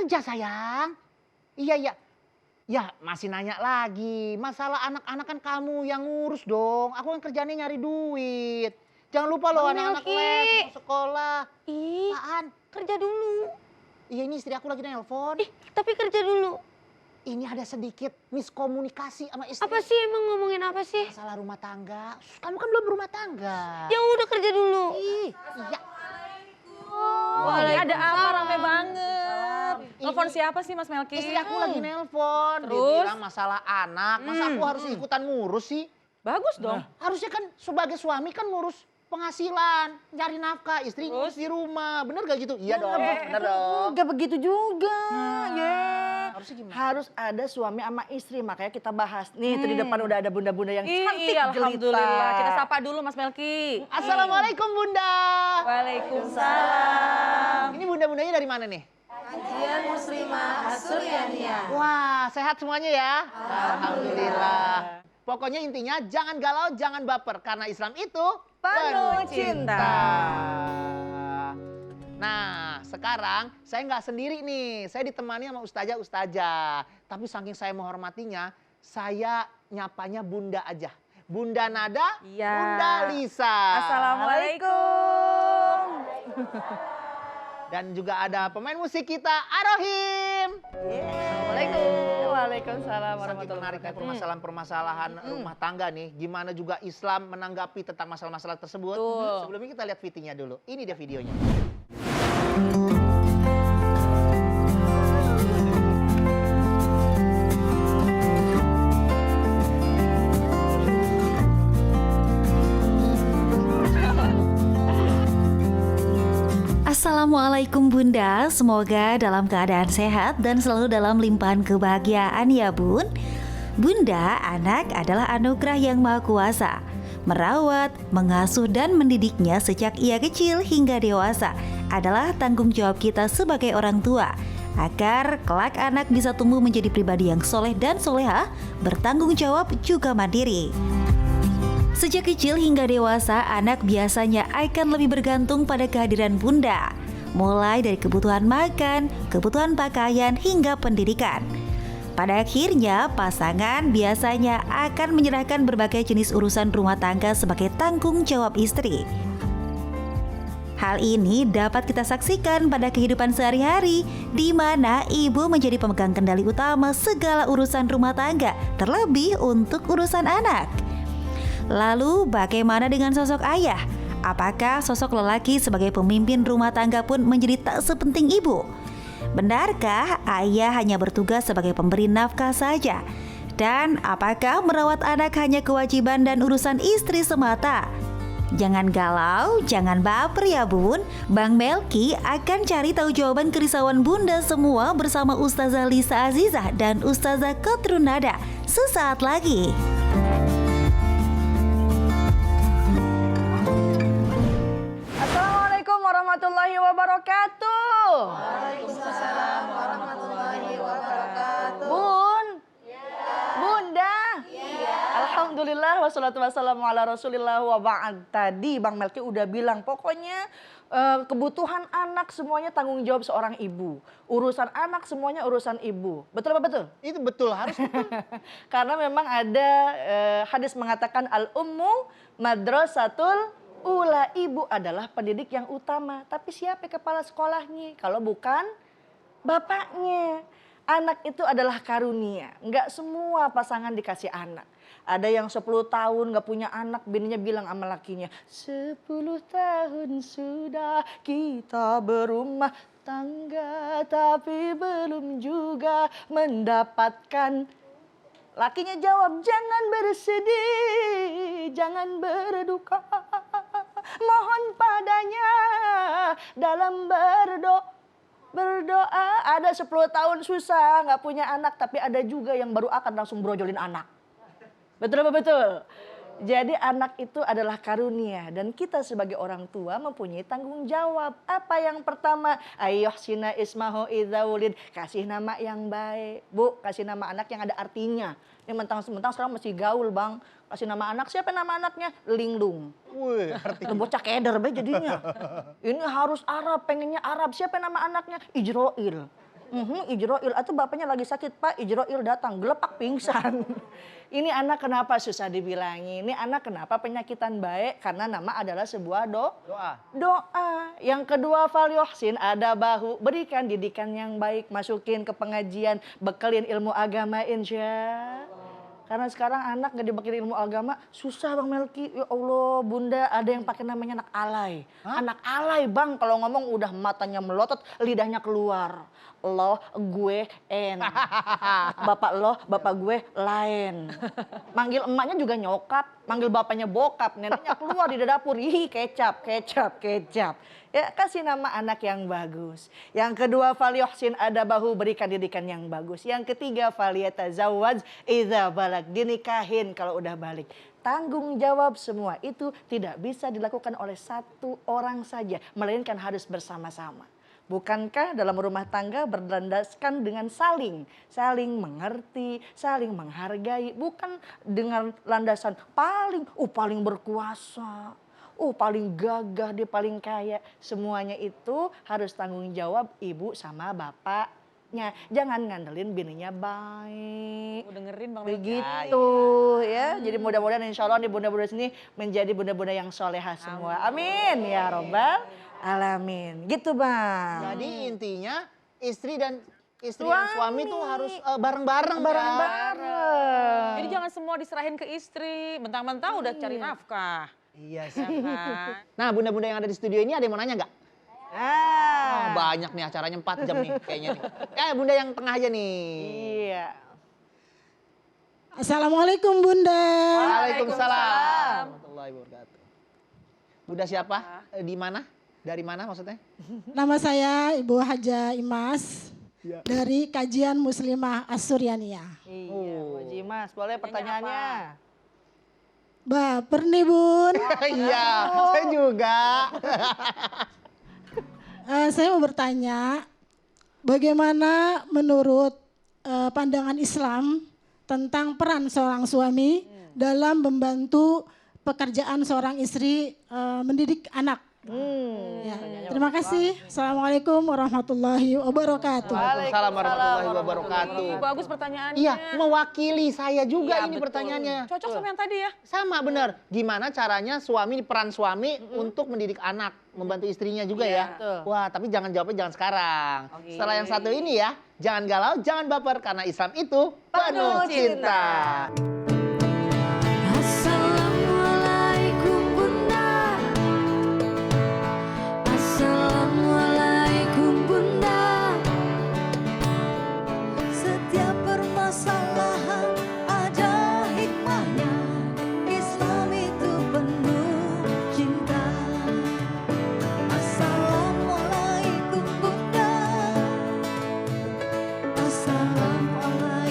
kerja sayang. Iya, iya. Ya masih nanya lagi, masalah anak-anak kan kamu yang ngurus dong. Aku kan kerjanya nyari duit. Jangan lupa loh Bang anak-anak Melki. les, mau sekolah. Ih, Apaan? kerja dulu. Iya ini istri aku lagi nelpon. Ih, tapi kerja dulu. Ini ada sedikit miskomunikasi sama istri. Apa sih emang ngomongin apa sih? Masalah rumah tangga. Kamu kan belum berumah tangga. Ya udah kerja dulu. Ih, iya. Ini ada apa Waalaikumsalam. rame banget? Telepon Ini- siapa sih Mas Melki? Istri aku lagi nelpon. Dia Terus? bilang masalah anak. Masa aku harus ikutan ngurus sih? Bagus dong. Harusnya kan sebagai suami kan ngurus penghasilan, cari nafkah, istri ngurus di rumah. Bener gak gitu? Iya dong, bener dong. Enggak begitu juga. Ya. Harusnya gimana? Harus ada suami sama istri, makanya kita bahas. Nih, itu di depan udah ada bunda-bunda yang cantik Iya, alhamdulillah. jelita. Kita sapa dulu Mas Melki. Assalamualaikum Bunda. Waalaikumsalam. Ini bunda-bundanya dari mana nih? Kajian Muslimah Asuryaniyah. Wah, sehat semuanya ya? Alhamdulillah. Pokoknya intinya jangan galau, jangan baper. Karena Islam itu Penuh cinta. Nah, sekarang saya nggak sendiri nih. Saya ditemani sama ustazah-ustazah. Tapi saking saya menghormatinya, saya nyapanya Bunda aja. Bunda Nada, Iya. Bunda Lisa. Assalamualaikum. Dan juga ada pemain musik kita, Arohim. Assalamualaikum. Waalaikumsalam Saking warahmatullahi menariknya wabarakatuh. permasalahan-permasalahan rumah tangga nih. Gimana juga Islam menanggapi tentang masalah-masalah tersebut. Betul. Sebelumnya kita lihat VT-nya dulu. Ini dia videonya. Assalamualaikum Bunda, semoga dalam keadaan sehat dan selalu dalam limpahan kebahagiaan ya Bun. Bunda, anak adalah anugerah yang maha kuasa. Merawat, mengasuh dan mendidiknya sejak ia kecil hingga dewasa adalah tanggung jawab kita sebagai orang tua. Agar kelak anak bisa tumbuh menjadi pribadi yang soleh dan solehah, bertanggung jawab juga mandiri. Sejak kecil hingga dewasa, anak biasanya akan lebih bergantung pada kehadiran bunda. Mulai dari kebutuhan makan, kebutuhan pakaian, hingga pendidikan. Pada akhirnya, pasangan biasanya akan menyerahkan berbagai jenis urusan rumah tangga sebagai tanggung jawab istri. Hal ini dapat kita saksikan pada kehidupan sehari-hari, di mana ibu menjadi pemegang kendali utama segala urusan rumah tangga, terlebih untuk urusan anak. Lalu bagaimana dengan sosok ayah? Apakah sosok lelaki sebagai pemimpin rumah tangga pun menjadi tak sepenting ibu? Benarkah ayah hanya bertugas sebagai pemberi nafkah saja? Dan apakah merawat anak hanya kewajiban dan urusan istri semata? Jangan galau, jangan baper ya Bun. Bang Melki akan cari tahu jawaban kerisauan Bunda semua bersama Ustazah Lisa Azizah dan Ustazah Kotrun Nada sesaat lagi. Assalamualaikum warahmatullahi wabarakatuh. Waalaikumsalam warahmatullahi wabarakatuh. Bun. Bunda. Alhamdulillah wassalatu wassalamu ala rasulillah wa ba'd. Tadi Bang Melki udah bilang pokoknya kebutuhan anak semuanya tanggung jawab seorang ibu. Urusan anak semuanya urusan ibu. Betul apa betul? Itu betul, harus betul. Karena memang ada hadis mengatakan al-ummu madrasatul ula, ibu adalah pendidik yang utama. Tapi siapa kepala sekolahnya? Kalau bukan bapaknya. Anak itu adalah karunia. Enggak semua pasangan dikasih anak. Ada yang 10 tahun gak punya anak, bininya bilang sama lakinya, 10 tahun sudah kita berumah tangga, tapi belum juga mendapatkan. Lakinya jawab, jangan bersedih, jangan berduka, mohon padanya dalam berdoa. Ada 10 tahun susah gak punya anak, tapi ada juga yang baru akan langsung brojolin anak. Betul apa betul? Jadi anak itu adalah karunia dan kita sebagai orang tua mempunyai tanggung jawab. Apa yang pertama? Ayyuhsina ismahu idza wulid. Kasih nama yang baik. Bu, kasih nama anak yang ada artinya. Ini mentang-mentang sekarang masih gaul, Bang. Kasih nama anak, siapa nama anaknya? Linglung. Wih, artinya. Bocah keder be jadinya. Ini harus Arab, pengennya Arab. Siapa nama anaknya? Ijroil. Ijroil, atau bapaknya lagi sakit, Pak, Ijroil datang, gelepak pingsan. Ini anak kenapa susah dibilangi? Ini anak kenapa penyakitan baik? Karena nama adalah sebuah doa. Yang kedua, fal yuhsin ada bahu, berikan didikan yang baik, masukin ke pengajian, bekelin ilmu agama insya. Karena sekarang anak gak dibekelin ilmu agama susah Bang Melki. Ya Allah, Bunda, ada yang pakai namanya anak alay. Anak alay Bang, kalau ngomong udah matanya melotot, lidahnya keluar. Lo, gue, en. Bapak gue, lain. Manggil emaknya juga nyokap, manggil bapaknya bokap, neneknya keluar di dapur. Ih, kecap. Ya, kasih nama anak yang bagus. Yang kedua, falyuhsin adabahu, berikan didikan yang bagus. Yang ketiga, falyatazawwaj idza balag, dinikahin kalau udah balik. Tanggung jawab semua itu tidak bisa dilakukan oleh satu orang saja, melainkan harus bersama-sama. Bukankah dalam rumah tangga berlandaskan dengan saling mengerti, saling menghargai, bukan dengan landasan paling berkuasa, paling gagah, dia paling kaya. Semuanya itu harus tanggung jawab ibu sama bapaknya. Jangan ngandelin bininya baik. Dengerin Bang Melki. Begitu ya. Jadi mudah-mudahan insya Allah nih bunda-bunda sini menjadi bunda-bunda yang solehah semua. Amin ya robbal alamin. Gitu Bang. Jadi intinya istri dan suami tuh harus bareng-bareng. Jadi jangan semua diserahin ke istri. Mentang-mentang udah cari nafkah. Iya sih. Kan? Nah, bunda-bunda yang ada di studio ini ada yang mau nanya nggak? Oh, banyak nih, acaranya 4 jam nih kayaknya nih. Bunda yang tengah aja nih. Iya. Assalamualaikum Bunda. Waalaikumsalam warahmatullahi wabarakatuh. Bunda siapa? Di mana? Dari mana maksudnya? Nama saya Ibu Haja Imas dari Kajian Muslimah As-Suryaniyah. Iya, Bu Haji Mas, boleh pertanyaannya? Baper nih Bun. Iya, saya juga. Saya mau bertanya, bagaimana menurut pandangan Islam tentang peran seorang suami dalam membantu pekerjaan seorang istri mendidik anak? Ya. Terima kasih. Assalamualaikum warahmatullahi wabarakatuh. Waalaikumsalam warahmatullahi wabarakatuh. Bagus pertanyaannya. Iya, mewakili saya juga Iya, ini betul. pertanyaannya. Cocok sama yang tadi ya. Sama benar. Gimana caranya peran suami untuk mendidik anak, membantu istrinya juga Iya, ya. betul. Wah, tapi jawabnya jangan sekarang. Oke. Setelah yang satu ini ya, jangan galau, jangan baper karena Islam itu penuh cinta. Assalamualaikum Bunda. Assalamualaikum Bunda. Setiap permasalahan ada hikmahnya. Islam itu penuh cinta. Assalamualaikum Bunda. Assalamualaikum